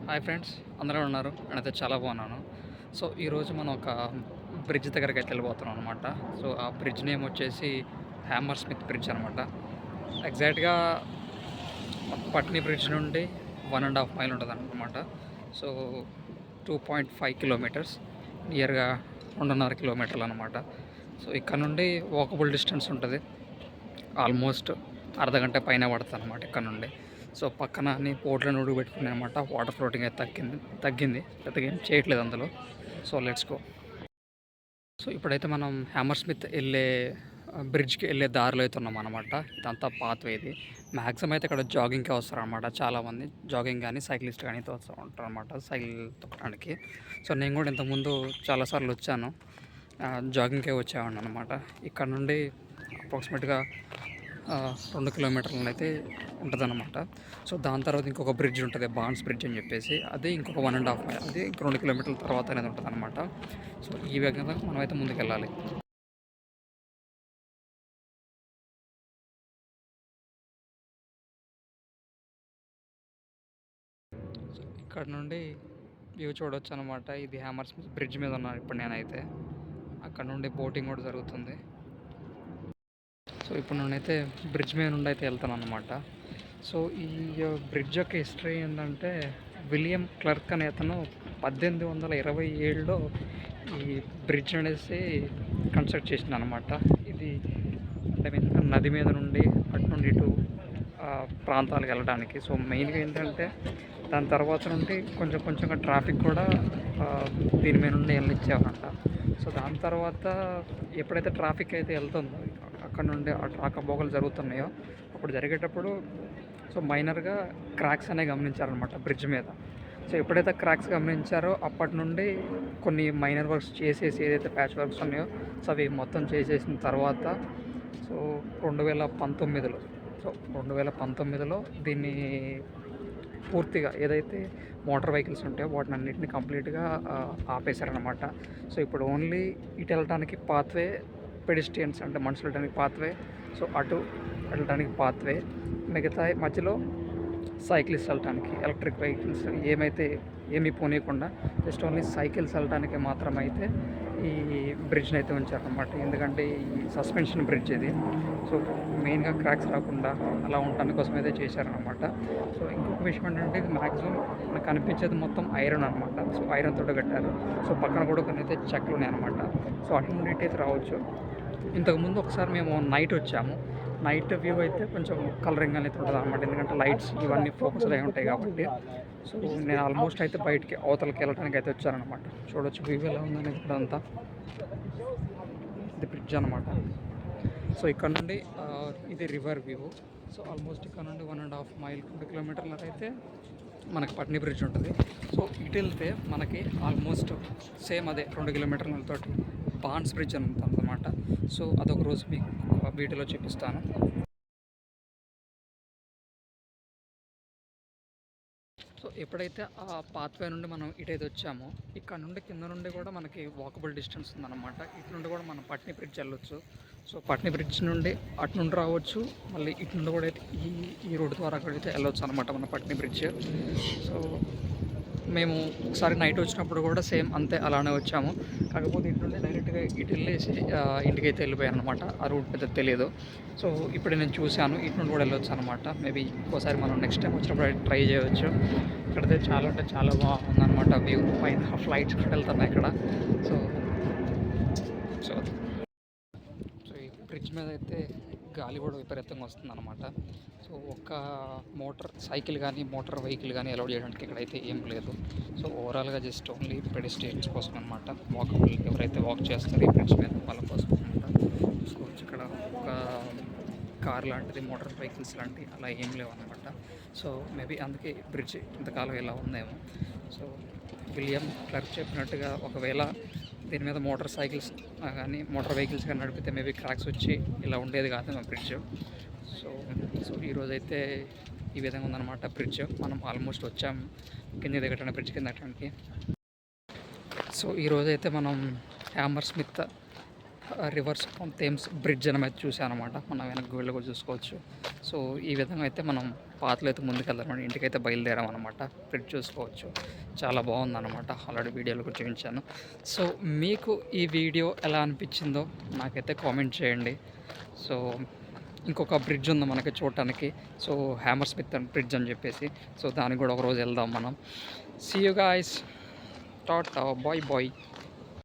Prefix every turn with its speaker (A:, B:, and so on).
A: Hi friends, అందరూ ఉన్నారు. నేనైతే చాలా బాగున్నాను. సో ఈరోజు మనం ఒక బ్రిడ్జ్ దగ్గరికి అయితే వెళ్ళిపోతున్నాం అనమాట. సో ఆ బ్రిడ్జ్ నేమ్ వచ్చేసి హ్యామర్ స్మిత్ బ్రిడ్జ్ అనమాట. ఎగ్జాక్ట్గా పట్నీ బ్రిడ్జ్ నుండి 1.5 మైల్ ఉంటుంది అనమాట. సో 2.5 కిలోమీటర్స్, నియర్గా 2.5 కిలోమీటర్లు అనమాట. సో ఇక్కడ నుండి వాకబుల్ డిస్టెన్స్ ఉంటుంది. ఆల్మోస్ట్ అర్ధగంట పైన పడుతుంది అనమాట ఇక్కడ నుండి. సో పక్కన అన్ని పోట్లను ఉడకబెట్టుకున్నాయి అనమాట. వాటర్ ఫ్లోటింగ్ అయితే తగ్గింది పెద్దగా ఏం చేయట్లేదు అందులో. So let's go. సో ఇప్పుడైతే మనం హ్యామర్ స్మిత్ వెళ్ళే బ్రిడ్జ్కి వెళ్ళే దారిలో అయితే ఉన్నాం అనమాట. ఇదంతా పాత్వే. ఇది మ్యాక్సిమం అయితే ఇక్కడ జాగింగ్కే వస్తారు అనమాట. చాలామంది జాగింగ్ కానీ సైక్లిస్ట్ కానీ అయితే వస్తూ ఉంటారు అనమాట సైకిల్ తొక్కడానికి. సో నేను కూడా ఇంతకుముందు చాలాసార్లు వచ్చాను, జాగింగ్కే వచ్చేవాడిని అనమాట. ఇక్కడ నుండి అప్రాక్సిమేట్గా 2 కిలోమీటర్లు అయితే ఉంటుందన్నమాట. సో దాని తర్వాత ఇంకొక బ్రిడ్జ్ ఉంటుంది, బాన్స్ బ్రిడ్జ్ అని చెప్పేసి. అది ఇంకొక 1.5 మైల్, అది ఇంకో 2 కిలోమీటర్ల తర్వాత అనేది ఉంటుంది అనమాట. సో ఈ విధంగా మనమైతే ముందుకు వెళ్ళాలి. సో ఇక్కడ నుండి వ్యూ చూడవచ్చు అనమాట. ఇది హ్యామర్ స్మిత్ బ్రిడ్జ్ మీద ఉన్నాను ఇప్పుడు నేనైతే. అక్కడ నుండి బోటింగ్ కూడా జరుగుతుంది. సో ఇప్పుడు నేనైతే బ్రిడ్జ్ మీద నుండి అయితే వెళ్తాను అనమాట. సో ఈ బ్రిడ్జ్ యొక్క హిస్టరీ ఏంటంటే, విలియం క్లర్క్ అనే అతను 1827లో ఈ బ్రిడ్జ్ అనేసి కన్స్ట్రక్ట్ చేసింది అనమాట. ఇది అంటే నది మీద నుండి అటు నుండి ఇటు ప్రాంతాలకు వెళ్ళడానికి. సో మెయిన్గా ఏంటంటే దాని తర్వాత నుండి కొంచెం కొంచెంగా ట్రాఫిక్ కూడా దీని మీద నుండి వెళ్ళిచ్చేవారంట. సో దాని తర్వాత ఎప్పుడైతే ట్రాఫిక్ అయితే వెళ్తుందో, అక్కడ నుండి ఆ రాకపోకలు జరుగుతున్నాయో, అప్పుడు జరిగేటప్పుడు సో మైనర్గా క్రాక్స్ అనేవి గమనించారనమాట బ్రిడ్జ్ మీద. సో ఎప్పుడైతే క్రాక్స్ గమనించారో అప్పటి నుండి కొన్ని మైనర్ వర్క్స్ చేసేసి, ఏదైతే ప్యాచ్ వర్క్స్ ఉన్నాయో సో అవి మొత్తం చేసేసిన తర్వాత సో 2019లో సో 2019లో దీన్ని పూర్తిగా ఏదైతే మోటార్ వెహికల్స్ ఉంటాయో వాటిని అన్నింటినీ కంప్లీట్గా ఆపేశారనమాట. సో ఇప్పుడు ఓన్లీ ఇటు వెళ్ళడానికి పాత్వే, పెడిస్ట్రియన్స్ అంటే మనుషులు వెళ్ళడానికి పాత్వే, సో అటు వెళ్ళడానికి పాత్వే, మిగతా మధ్యలో సైకిల్స్ వెళ్ళటానికి, ఎలక్ట్రిక్ వెహికల్స్ ఏమీ పోనీయకుండా జస్ట్ ఓన్లీ సైకిల్స్ వెళ్ళటానికి మాత్రమైతే ఈ బ్రిడ్జ్ని అయితే ఉంచారనమాట. ఎందుకంటే ఈ సస్పెన్షన్ బ్రిడ్జ్ ఇది. సో మెయిన్గా క్రాక్స్ రాకుండా అలా ఉండటానికి కోసం అయితే చేశారనమాట. సో ఇంకొక విషయం ఏంటంటే, ఇది మ్యాక్సిమం మనకు కనిపించేది మొత్తం ఐరన్ అనమాట. సో ఐరన్ తోటి కట్టారు. సో పక్కన కూడా కొన్ని అయితే చెక్కలు ఉన్నాయి అనమాట. సో అటు నుండి అయితే రావచ్చు. ఇంతకుముందు ఒకసారి మేము నైట్ వచ్చాము. నైట్ వ్యూ అయితే కొంచెం కలరింగ్ అనేది ఉంటుంది అనమాట. ఎందుకంటే లైట్స్ ఇవన్నీ ఫోకస్డ్ అయి ఉంటాయి కాబట్టి. సో నేను ఆల్మోస్ట్ అయితే బయటికి అవతలకి వెళ్ళడానికి అయితే వచ్చానమాట. చూడొచ్చు వ్యూ ఎలా ఉందనేది ఇక్కడ అంతా. ఇది బ్రిడ్జ్ అనమాట. సో ఇక్కడ నుండి ఇది రివర్ వ్యూ. సో ఆల్మోస్ట్ ఇక్కడ నుండి 1.5 మైల్, 2 కిలోమీటర్ల అయితే మనకి పట్నీ బ్రిడ్జ్ ఉంటుంది. సో ఇటు వెళ్తే మనకి ఆల్మోస్ట్ సేమ్ అదే 2 కిలోమీటర్లతోటి బాన్స్ బ్రిడ్జ్ అని ఉంటుంది అనమాట. సో అదొక రోజు మీకు వీడియోలో చూపిస్తాను. సో ఎప్పుడైతే ఆ పాత్వే నుండి మనం ఇటైతే వచ్చామో, ఇక్కడ నుండి కింద నుండి కూడా మనకి వాకబుల్ డిస్టెన్స్ ఉందన్నమాట. ఇటు నుండి కూడా మనం పట్నీ బ్రిడ్జ్ వెళ్ళొచ్చు. సో పట్నీ బ్రిడ్జ్ నుండి అటు నుండి రావచ్చు, మళ్ళీ ఇటు నుండి కూడా అయితే ఈ రోడ్డు ద్వారా కూడా అయితే వెళ్ళొచ్చు అనమాట మన పట్నీ బ్రిడ్జ్. సో మేము ఒకసారి నైట్ వచ్చినప్పుడు కూడా సేమ్ అంతే అలానే వచ్చాము. కాకపోతే ఇటు నుండి డైరెక్ట్గా ఇటు వెళ్ళేసి ఇంటికైతే వెళ్ళిపోయాను అనమాట. ఆ రూట్ పెద్ద తెలియదు. సో ఇప్పుడు నేను చూశాను, ఇటు నుండి కూడా వెళ్ళొచ్చు అనమాట. మేబీ ఇంకోసారి మనం నెక్స్ట్ టైం వచ్చినప్పుడు ట్రై చేయవచ్చు. ఇక్కడైతే చాలా అంటే చాలా బాగుందన్నమాట వ్యూ. పైన ఫ్లైట్స్ కూడా వెళ్తున్నాయి ఇక్కడ. సో సో సో ఈ బ్రిడ్జ్ మీద అయితే గాలి కూడా విపరీతంగా వస్తుందన్నమాట. సో ఒక్క మోటార్ సైకిల్ కానీ మోటార్ వెహికల్ కానీ అలౌడ్ చేయడానికి ఇక్కడైతే ఏం లేదు. సో ఓవరాల్గా జస్ట్ ఓన్లీ పెడిస్ట్రియన్స్ కోసం అనమాట. వాకబుల్ ఎవరైతే వాక్ చేస్తారో ఈ బ్రిడ్జ్ మీద వాళ్ళ కోసం అనమాట. చూసుకోవచ్చు ఇక్కడ ఒక కార్ లాంటిది, మోటార్ వెహికల్స్ లాంటివి అలా ఏం లేవు అనమాట. సో మేబీ అందుకే బ్రిడ్జ్ ఇంతకాలం ఇలా ఉందేమో. సో విలియం క్లర్క్ చెప్పినట్టుగా ఒకవేళ దీని మీద మోటార్ సైకిల్స్ కానీ మోటార్ వెహికల్స్ కానీ నడిపితే మేబీ క్రాక్స్ వచ్చి ఇలా ఉండేది కాదు మా బ్రిడ్జ్. సో సో ఈరోజైతే ఈ విధంగా ఉందన్నమాట బ్రిడ్జ్. మనం ఆల్మోస్ట్ వచ్చాం కింద దిగటానికి, బ్రిడ్జ్ కింద దిగటానికి. సో ఈరోజైతే మనం hammer Smith reverse Thames bridge అనేది చూసాను అనమాట. మనం వెనక్కి వెళ్ళి కూడా చూసుకోవచ్చు. సో ఈ విధంగా అయితే మనం పాతలో అయితే ముందుకెళ్దాం, ఇంటికైతే బయలుదేరాం అనమాట. బ్రిడ్జ్ చూసుకోవచ్చు, చాలా బాగుందన్నమాట. ఆల్రెడీ వీడియోలో కూడా చూపించాను. సో మీకు ఈ వీడియో ఎలా అనిపించిందో నాకైతే కామెంట్ చేయండి. సో ఇంకొక బ్రిడ్జ్ ఉంది మనకి చూడటానికి, సో హ్యామర్ స్మిత్ బ్రిడ్జ్ అని చెప్పేసి. సో దానికి కూడా ఒకరోజు వెళ్దాం మనం. See you guys, tata, bye bye.